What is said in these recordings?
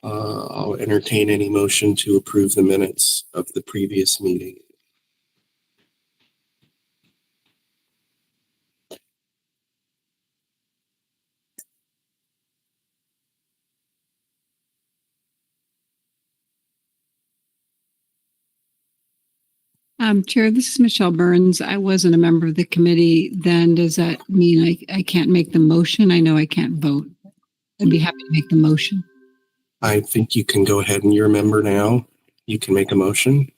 I'll entertain any motion to approve the minutes of the previous meeting. Chair, this is Michelle Burns. I wasn't a member of the committee then. Does that mean I can't make the motion? I know I can't vote. I'd be happy to make the motion. I think you can go ahead and you're a member now. You can make a motion.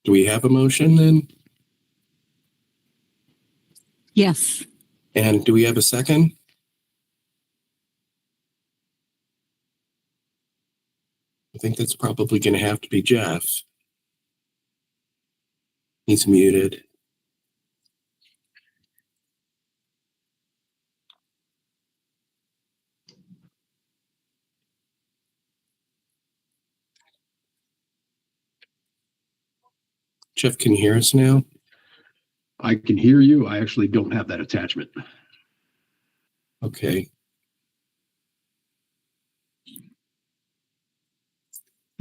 Do we have a motion then? Yes. And do we have a second? I think that's probably going to have to be Jeff. He's muted. Jeff, can you hear us now? I can hear you. I actually don't have that attachment. Okay.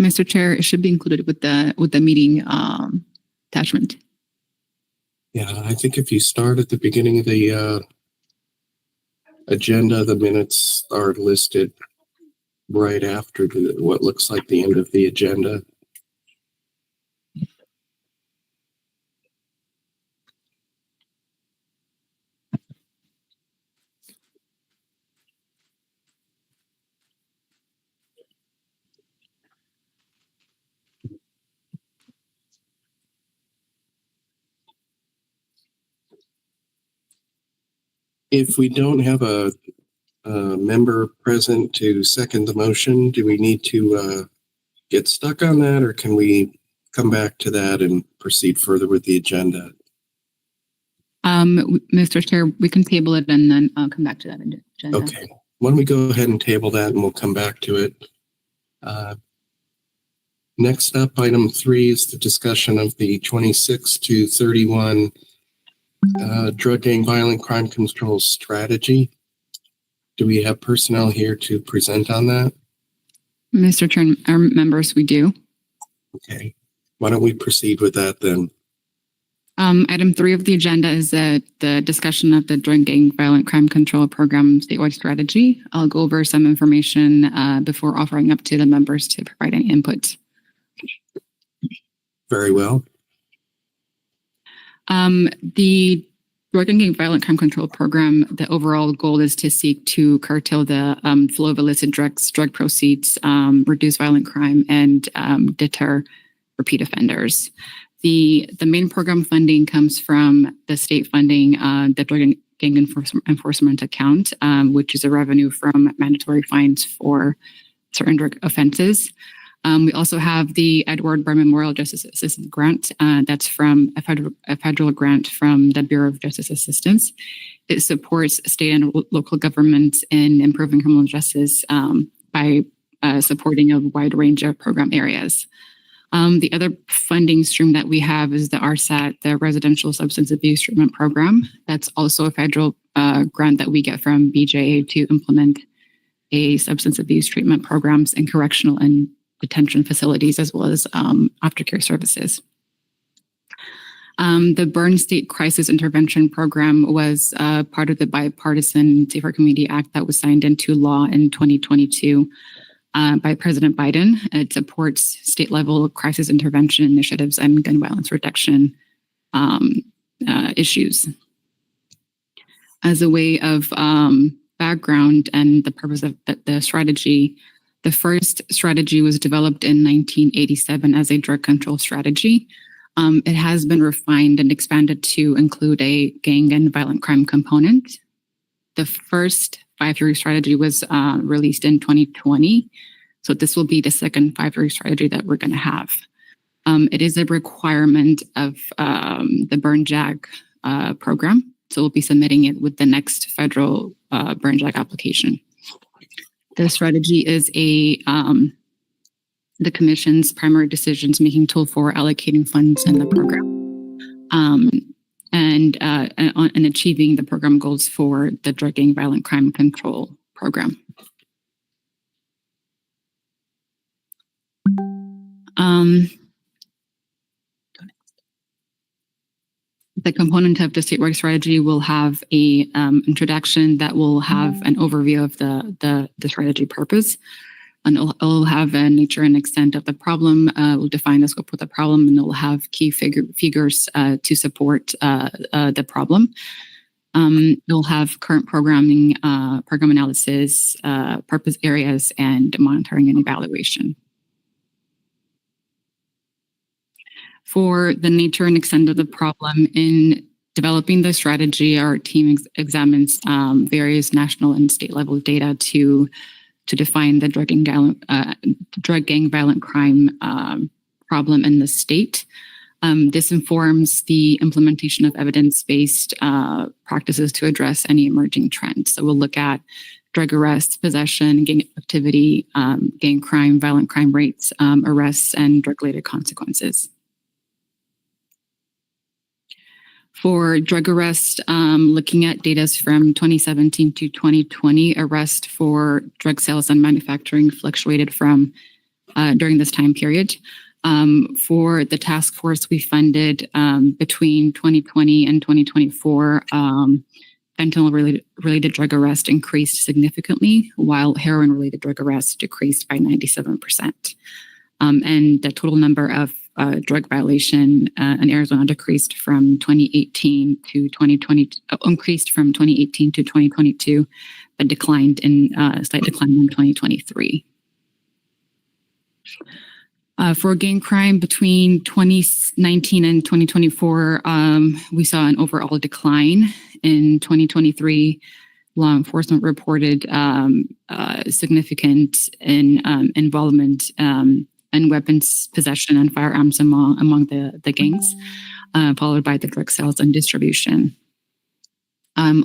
Mr. Chair, it should be included with the meeting attachment. Yeah, I think if you start at the beginning of the agenda, the minutes are listed right after what looks like the end of the agenda. If we don't have a member present to second the motion, do we need to get stuck on that, or can we come back to that and proceed further with the agenda? Mr. Chair, we can table it and then come back to that agenda. Okay. Why don't we go ahead and table that and we'll come back to it. Next up, item 3 is the discussion of the 26 to 31 drug gang violent crime control strategy. Do we have personnel here to present on that? Mr. Chair, our members, we do. Okay. Why don't we proceed with that then? Item 3 of the agenda is the discussion of the drug gang violent crime control program statewide strategy. I'll go over some information before offering up to the members to provide any input. Very well. The drug and gang violent crime control program, the overall goal is to seek to curtail the flow of illicit drugs, drug proceeds, reduce violent crime, and deter repeat offenders. The main program funding comes from the state funding, the drug and gang enforcement account, which is a revenue from mandatory fines for certain drug offenses. We also have the Edward Burr Memorial Justice Assistance Grant. That's from a federal grant from the Bureau of Justice Assistance. It supports state and local governments in improving criminal justice by supporting a wide range of program areas. The other funding stream that we have is the RSAT, the Residential Substance Abuse Treatment Program. That's also a federal grant that we get from BJA to implement a substance abuse treatment programs in correctional and detention facilities, as well as aftercare services. The Burn State Crisis Intervention Program was part of the Bipartisan Safer Community Act that was signed into law in 2022 by President Biden. It supports state-level crisis intervention initiatives and gun violence reduction issues. As a way of background and the purpose of the strategy, the first strategy was developed in 1987 as a drug control strategy. It has been refined and expanded to include a gang and violent crime component. The first 5-year strategy was released in 2020. So this will be the second 5-year strategy that we're going to have. It is a requirement of the Burn JAG program. So we'll be submitting it with the next federal Burn JAG application. The strategy is a the Commission's primary decisions-making tool for allocating funds in the program, and achieving the program goals for the Drug, Gang, Violent Crime Control Program. The component of the statewide strategy will have a introduction that will have an overview of the strategy purpose, and it'll have a nature and extent of the problem. We'll define the scope of the problem, and it'll have key figures to support the problem. It'll have current programming, program analysis, purpose areas, and monitoring and evaluation. For the nature and extent of the problem, in developing the strategy, our team examines various national and state level data to define the drug, gang, violent crime problem in the state. This informs the implementation of evidence-based practices to address any emerging trends. So we'll look at drug arrests, possession, gang activity, gang crime, violent crime rates, arrests, and drug-related consequences. For drug arrest, looking at data from 2017 to 2020, arrest for drug sales and manufacturing fluctuated from during this time period. For the task force, we funded between 2020 and 2024, fentanyl-related drug arrest increased significantly, while heroin-related drug arrests decreased by 97%. And the total number of drug violation in Arizona decreased from 2018 to 2020, increased from 2018 to 2022, but declined in slight decline in 2023. For gang crime between 2019 and 2024, we saw an overall decline. In 2023, law enforcement reported significant involvement and weapons possession and firearms among the gangs, followed by the drug sales and distribution.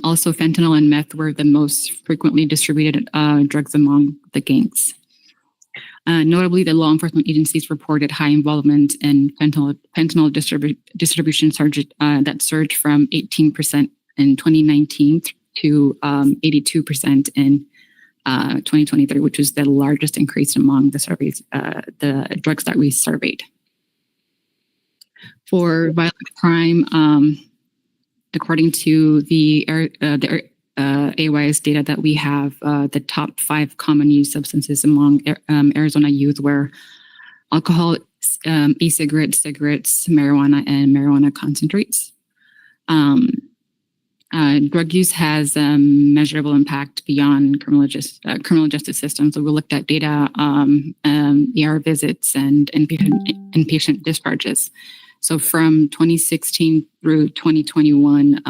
Also, fentanyl and meth were the most frequently distributed drugs among the gangs. Notably, the law enforcement agencies reported high involvement in fentanyl distribution that surged from 18% in 2019 to 82% in 2023, which was the largest increase among the surveys, the drugs that we surveyed. For violent crime, according to the AYS data that we have, the top 5 common use substances among Arizona youth were alcohol, e-cigarettes, cigarettes, marijuana, and marijuana concentrates. Drug use has measurable impact beyond criminal justice systems. So we looked at data, ER visits, and inpatient discharges. So from 2016 through 2021,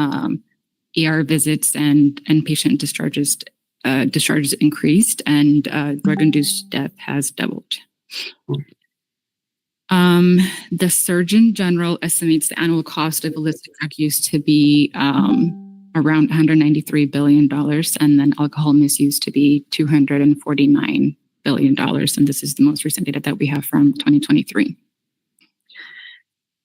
ER visits and inpatient discharges increased, and drug-induced death has doubled. The Surgeon General estimates the annual cost of illicit drug use to be around $193 billion, and then alcohol misuse to be $249 billion. And this is the most recent data that we have from 2023.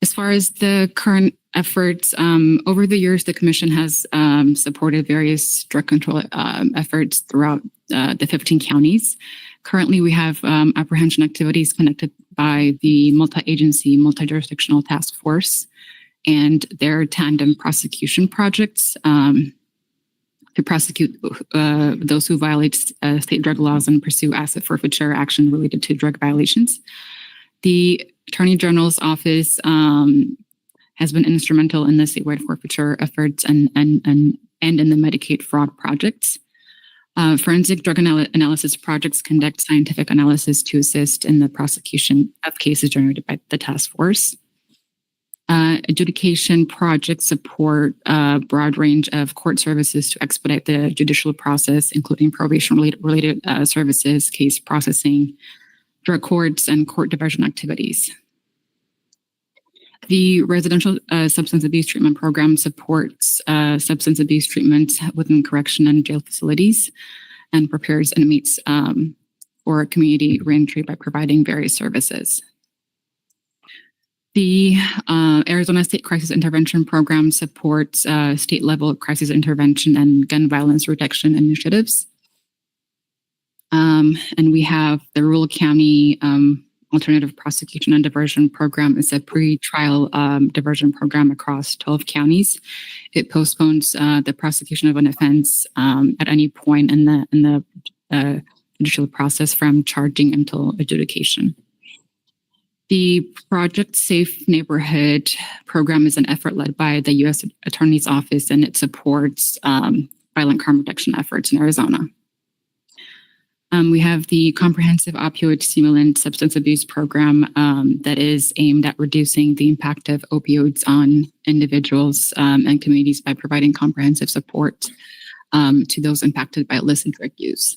As far as the current efforts, over the years, the Commission has supported various drug control efforts throughout the 15 counties. Currently, we have apprehension activities conducted by the multi-agency, multi-jurisdictional task force and their tandem prosecution projects to prosecute those who violate state drug laws and pursue asset forfeiture action related to drug violations. The Attorney General's office has been instrumental in the statewide forfeiture efforts and in the Medicaid fraud projects. Forensic drug analysis projects conduct scientific analysis to assist in the prosecution of cases generated by the task force. Adjudication projects support a broad range of court services to expedite the judicial process, including probation-related services, case processing, drug courts, and court diversion activities. The Residential Substance Abuse Treatment Program supports substance abuse treatment within correction and jail facilities and prepares inmates for community reentry by providing various services. The Arizona State Crisis Intervention Program supports state-level crisis intervention and gun violence reduction initiatives. And we have the Rural County Alternative Prosecution and Diversion Program. Is a pre-trial diversion program across 12 counties. It postpones the prosecution of an offense at any point in the judicial process from charging until adjudication. The Project Safe Neighborhood program is an effort led by the U.S. Attorney's Office, and it supports violent crime reduction efforts in Arizona. We have the Comprehensive Opioid Stimulant Substance Abuse Program that is aimed at reducing the impact of opioids on individuals and communities by providing comprehensive support to those impacted by illicit drug use.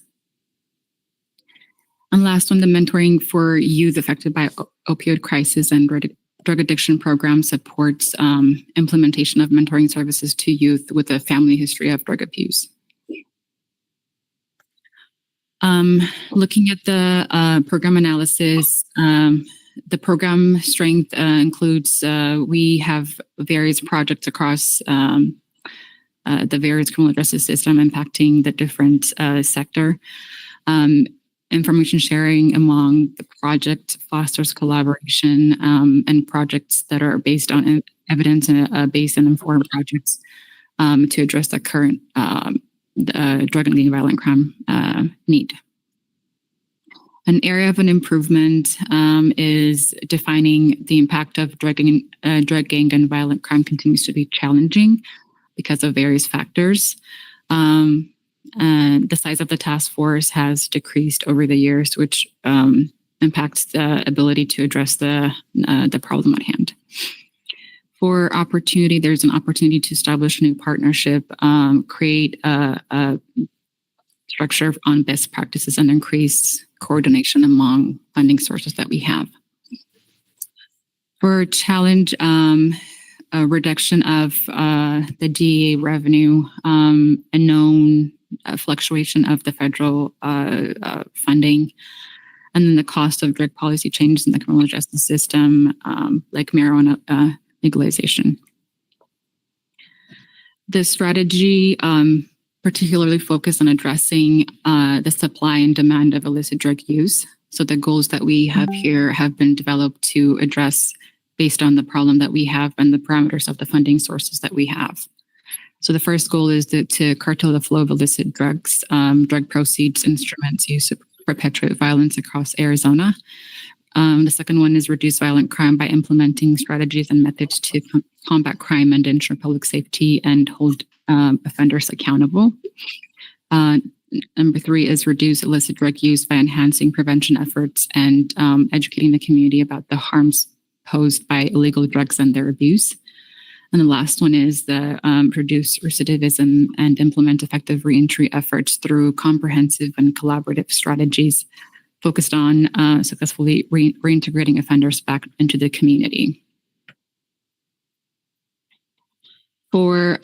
And last one, the Mentoring for Youth Affected by Opioid Crisis and Drug Addiction Program supports implementation of mentoring services to youth with a family history of drug abuse. Looking at the program analysis, the program strength includes, we have various projects across the various criminal justice system impacting the different sector. Information sharing among the project fosters collaboration and projects that are based on evidence and based and informed projects to address the current drug and gang violent crime need. An area of an improvement is defining the impact of drug, gang, and violent crime continues to be challenging because of various factors. The size of the task force has decreased over the years, which impacts the ability to address the problem at hand. For opportunity, there's an opportunity to establish a new partnership, create a structure on best practices, and increase coordination among funding sources that we have. For challenge, a reduction of the DEA revenue, a known fluctuation of the federal funding, and then the cost of drug policy changes in the criminal justice system, like marijuana legalization. The strategy particularly focused on addressing the supply and demand of illicit drug use. So the goals that we have here have been developed to address based on the problem that we have and the parameters of the funding sources that we have. So the first goal is to curtail the flow of illicit drugs, drug proceeds, instruments used to perpetuate violence across Arizona. The second one is reduce violent crime by implementing strategies and methods to combat crime and ensure public safety and hold offenders accountable. Number three is reduce illicit drug use by enhancing prevention efforts and educating the community about the harms posed by illegal drugs and their abuse. And the last one is the reduce recidivism and implement effective reentry efforts through comprehensive and collaborative strategies focused on successfully reintegrating offenders back into the community. For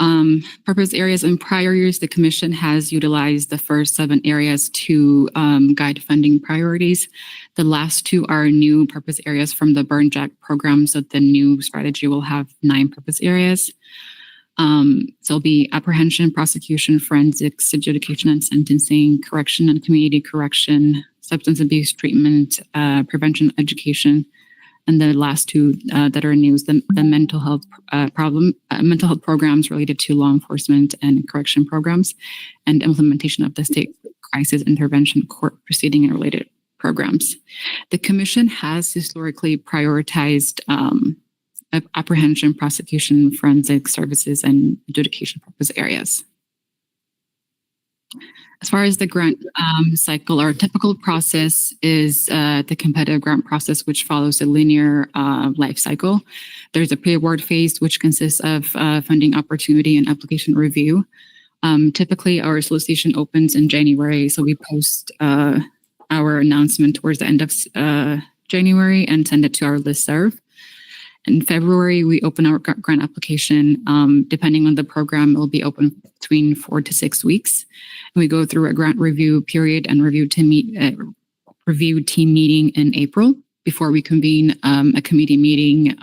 purpose areas in prior years, the Commission has utilized the first 7 areas to guide funding priorities. The last 2 are new purpose areas from the Burn Jack program, so the new strategy will have 9 purpose areas. So it'll be apprehension, prosecution, forensics, adjudication and sentencing, correction and community correction, substance abuse treatment, prevention, education. And the last 2 that are new is the mental health mental health programs related to law enforcement and correction programs, and implementation of the state crisis intervention court proceeding and related programs. The Commission has historically prioritized apprehension, prosecution, forensic services, and adjudication purpose areas. As far as the grant cycle, our typical process is the competitive grant process, which follows a linear life cycle. There's a pre-award phase, which consists of funding opportunity and application review. Typically, our solicitation opens in January, so we post our announcement towards the end of January and send it to our listserv. In February, we open our grant application. Depending on the program, it will be open between 4 to 6 weeks. And we go through a grant review period and review to meet review team meeting in April before we convene a committee meeting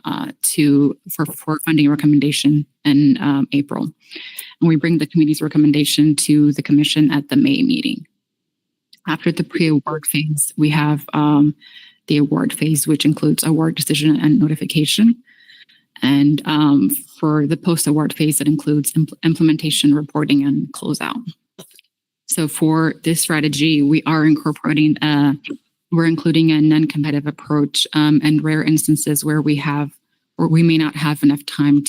for funding recommendation in April. And we bring the committee's recommendation to the commission at the May meeting. After the pre-award phase, we have the award phase, which includes award decision and notification. And for the post-award phase, it includes implementation, reporting, and closeout. So for this strategy, we are including a non-competitive approach and rare instances where we may not have enough time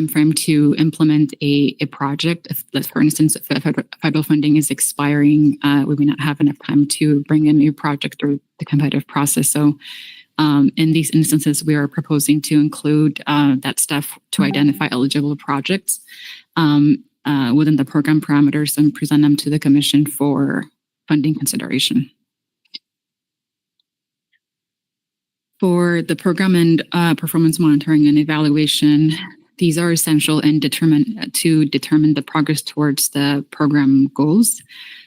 frame to implement a project. If, for instance, if federal funding is expiring, we may not have enough time to bring a new project through the competitive process. So in these instances, we are proposing to include that stuff to identify eligible projects within the program parameters and present them to the commission for funding consideration. For the program and performance monitoring and evaluation, these are essential and to determine the progress towards the program goals.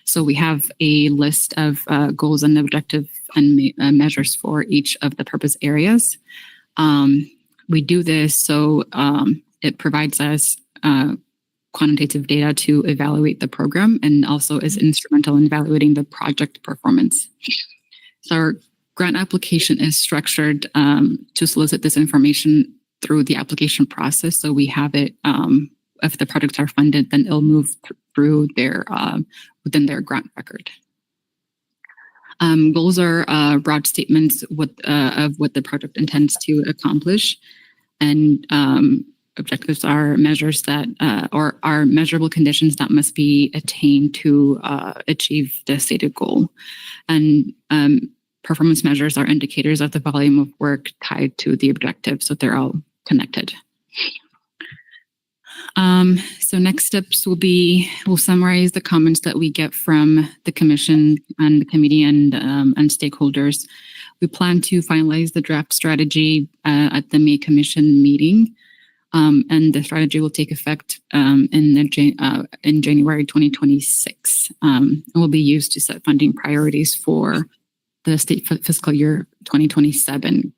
So we have a list of goals and objectives and measures for each of the purpose areas. We do this so it provides us quantitative data to evaluate the program and also is instrumental in evaluating the project performance. So our grant application is structured to solicit this information through the application process. So we have it, if the projects are funded, then it'll move through their within their grant record. Goals are broad statements of what the project intends to accomplish, and objectives are measures that or are measurable conditions that must be attained to achieve the stated goal. And performance measures are indicators of the volume of work tied to the objective, so they're all connected. So next steps we'll summarize the comments that we get from the commission and the committee and stakeholders. We plan to finalize the draft strategy at the May Commission meeting, and the strategy will take effect in January 2026. And will be used to set funding priorities for the state fiscal year 2027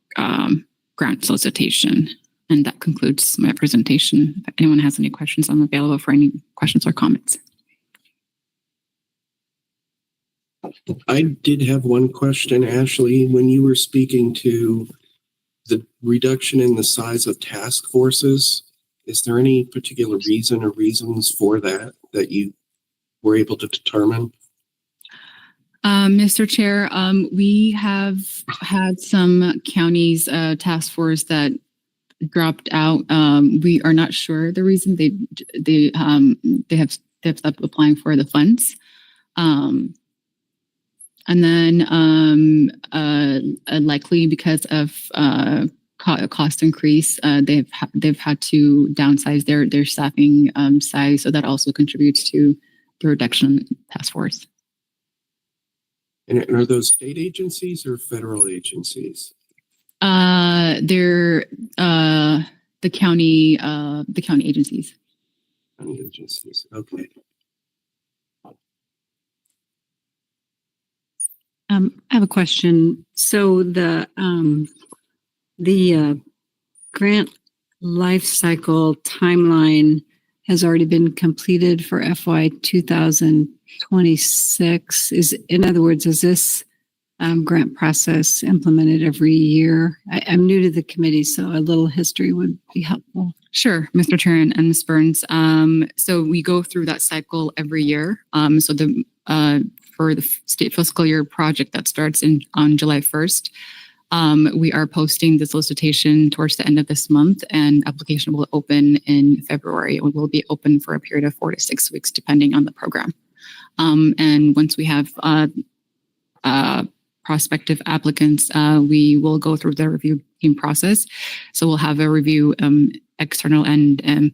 grant solicitation. And that concludes my presentation. If anyone has any questions, I'm available for any questions or comments. I did have one question, Ashley. When you were speaking to the reduction in the size of task forces, is there any particular reason or reasons for that you were able to determine? Mr. Chair, we have had some counties task force that dropped out. We are not sure the reason. They have stopped applying for the funds. And then likely because of cost increase, they've had to downsize their staffing size, so that also contributes to the reduction in task force. And are those state agencies or federal agencies? They're the county agencies. County agencies. Okay. I have a question. So the grant life cycle timeline has already been completed for FY 2026. In other words, is this grant process implemented every year? I'm new to the committee, so a little history would be helpful. Sure, Mr. Chair and Ms. Burns. So we go through that cycle every year. So for the state fiscal year project that starts on July 1st, we are posting the solicitation towards the end of this month, and application will open in February. It will be open for a period of 4 to 6 weeks, depending on the program. And once we have prospective applicants, we will go through the review team process. So we'll have a review external and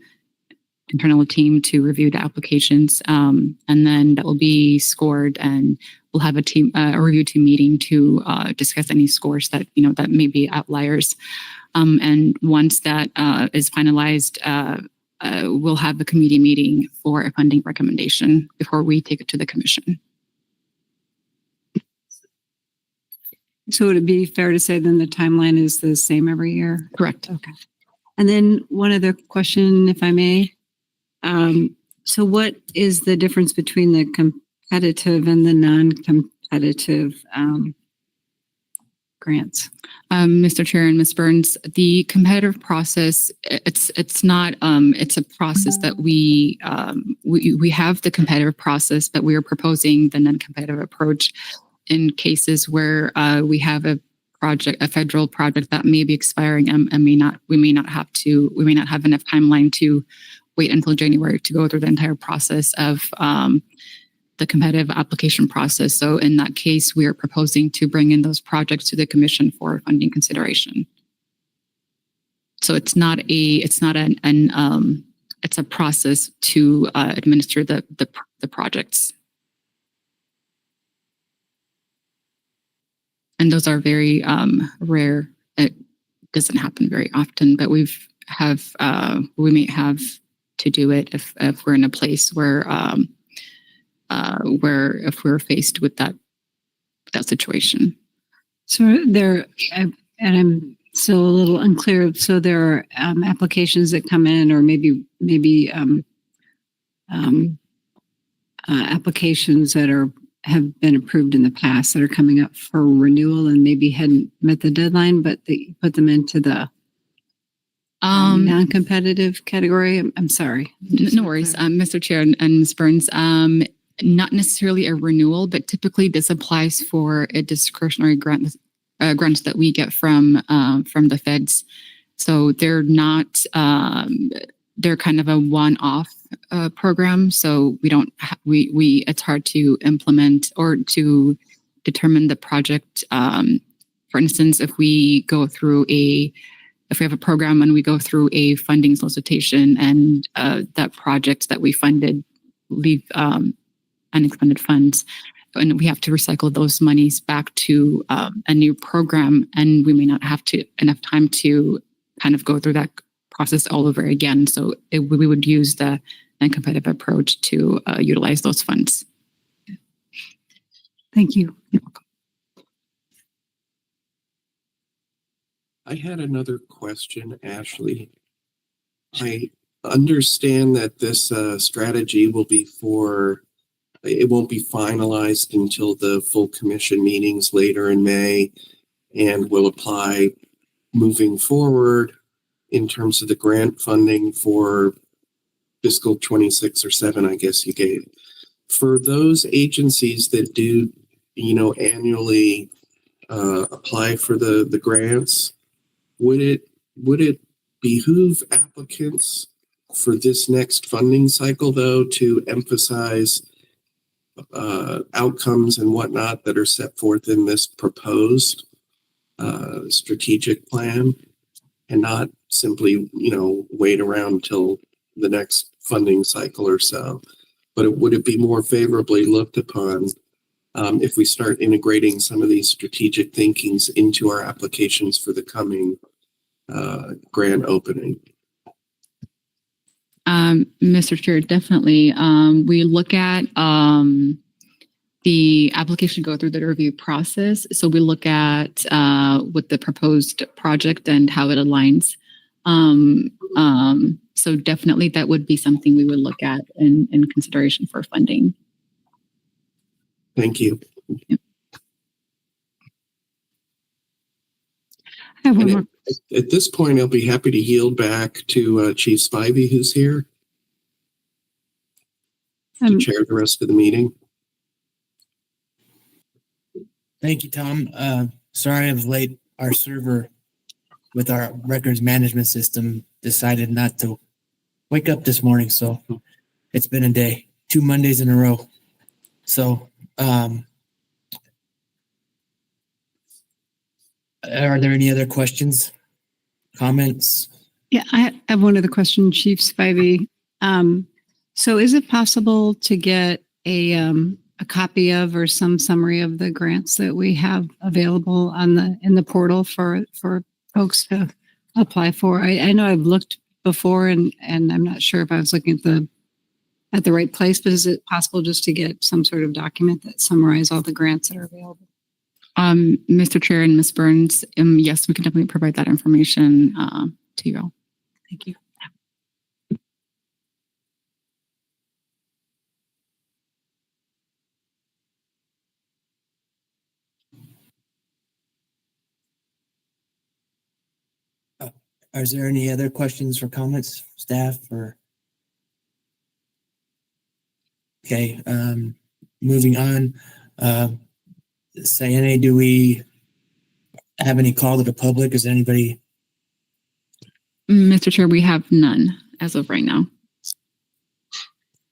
internal team to review the applications, and then that will be scored, and we'll have a review team meeting to discuss any scores that that may be outliers. And once that is finalized, we'll have a committee meeting for a funding recommendation before we take it to the commission. So would it be fair to say then the timeline is the same every year? Correct. Okay. And then one other question, if I may. So what is the difference between the competitive and the non-competitive grants? Mr. Chair and Ms. Burns, the competitive process, it's not, it's a process that we have the competitive process, but we are proposing the non-competitive approach in cases where we have a federal project that may be expiring and we may not have enough timeline to wait until January to go through the entire process of the competitive application process. So in that case, we are proposing to bring in those projects to the commission for funding consideration. So it's a process to administer the projects. And those are very rare. It doesn't happen very often, but we may have to do it if we're in a place where if we're faced with that situation. So there, and I'm still a little unclear. So there are applications that come in, or maybe applications that have been approved in the past that are coming up for renewal and maybe hadn't met the deadline, but they put them into the non-competitive category. I'm sorry. No worries, Mr. Chair and Ms. Burns. Not necessarily a renewal, but typically this applies for a discretionary grants that we get from the feds. So they're not, they're kind of a one-off program. So it's hard to implement or to determine the project. For instance, if we have a program and we go through a funding solicitation and that project that we funded leave unexpended funds, and we have to recycle those monies back to a new program, and we may not have enough time to kind of go through that process all over again. So we would use the non-competitive approach to utilize those funds. Thank you. You're welcome. I had another question, Ashley. I understand that this strategy it won't be finalized until the full commission meetings later in May, and will apply moving forward in terms of the grant funding for fiscal 26 or 7, I guess you gave. For those agencies that do, annually apply for the grants, would it behoove applicants for this next funding cycle, though, to emphasize outcomes and whatnot that are set forth in this proposed strategic plan, and not simply, wait around until the next funding cycle or so? But would it be more favorably looked upon if we start integrating some of these strategic thinkings into our applications for the coming grant opening? Mr. Chair, definitely. We look at the application go through the review process. So we look at what the proposed project and how it aligns. So definitely that would be something we would look at in consideration for funding. Thank you. I have one more. At this point, I'll be happy to yield back to Chief Spivey, who's here, to chair the rest of the meeting. Thank you, Tom. Sorry I was late. Our server with our records management system decided not to wake up this morning, so it's been a day, 2 Mondays in a row. So, are there any other questions, comments? Yeah, I have one other question, Chief Spivey. So is it possible to get a copy of or some summary of the grants that we have available in the portal for folks to apply for? I know I've looked before and I'm not sure if I was looking at the right place, but is it possible just to get some sort of document that summarizes all the grants that are available? Mr. Chair and Ms. Burns, yes, we can definitely provide that information to you all. Thank you. Is there any other questions or comments, staff, or? Okay, moving on. Sayane, do we have any call to the public? Is anybody? Mr. Chair, we have none as of right now.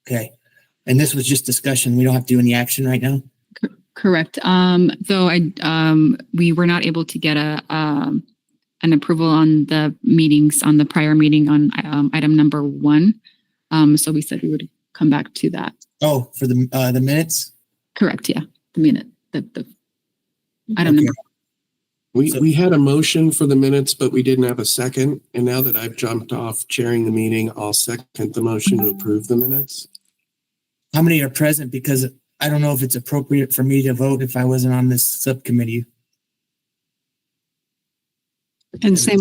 Okay. And this was just discussion. We don't have to do any action right now? Correct. Though we were not able to get an approval on the meetings on the prior meeting on item number 1. So we said we would come back to that. Oh, for the minutes? Correct. Yeah. The minute, the item Okay. number. We had a motion for the minutes, but we didn't have a second. And now that I've jumped off chairing the meeting, I'll second the motion to approve the minutes. How many are present? Because I don't know if it's appropriate for me to vote if I wasn't on this subcommittee. And same,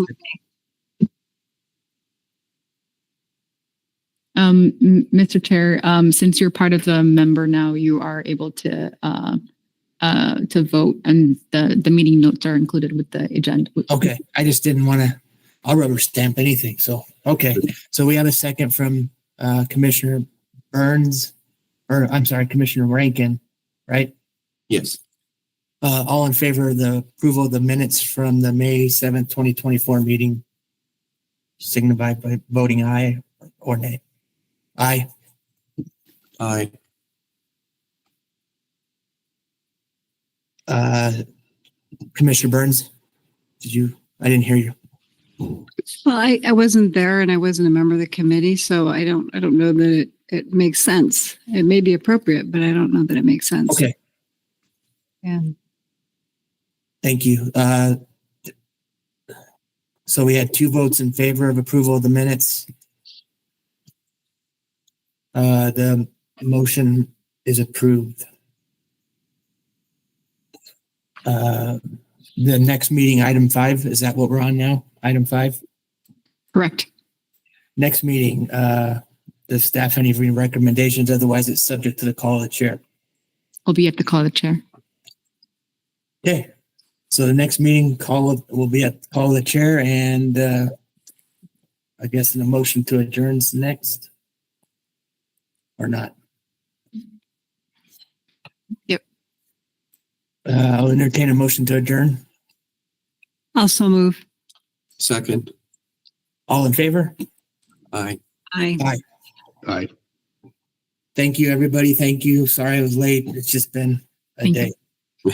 Mr. Chair, since you're part of the member now, you are able to vote, and the meeting notes are included with the agenda. Okay, I just didn't want to, I'll rubber stamp anything. So, okay. So we have a second from Commissioner Burns, or I'm sorry, Commissioner Rankin, right? Yes. All in favor of the approval of the minutes from the May 7th, 2024 meeting, signify by voting aye or nay. Aye. Aye. Commissioner Burns, I didn't hear you. well, I wasn't there and I wasn't a member of the committee, so I don't know that it makes sense. It may be appropriate, but I don't know that it makes sense. Okay, Yeah. thank you. So we had 2 votes in favor of approval of the minutes. The motion is approved. The next meeting, item 5, is that what we're on now? Item 5? Correct. Next meeting, the staff any recommendations? Otherwise, it's subject to the call of the chair. We'll be at the call of the chair. Okay. So the next meeting will be at the call of the chair, and I guess the motion to adjourn is next. Or not? Yep. I'll entertain a motion to adjourn. Also move. Second. All in favor? Aye. Aye. Aye. Thank you, everybody. Thank you. Sorry I was late. It's just been a Thank day. you.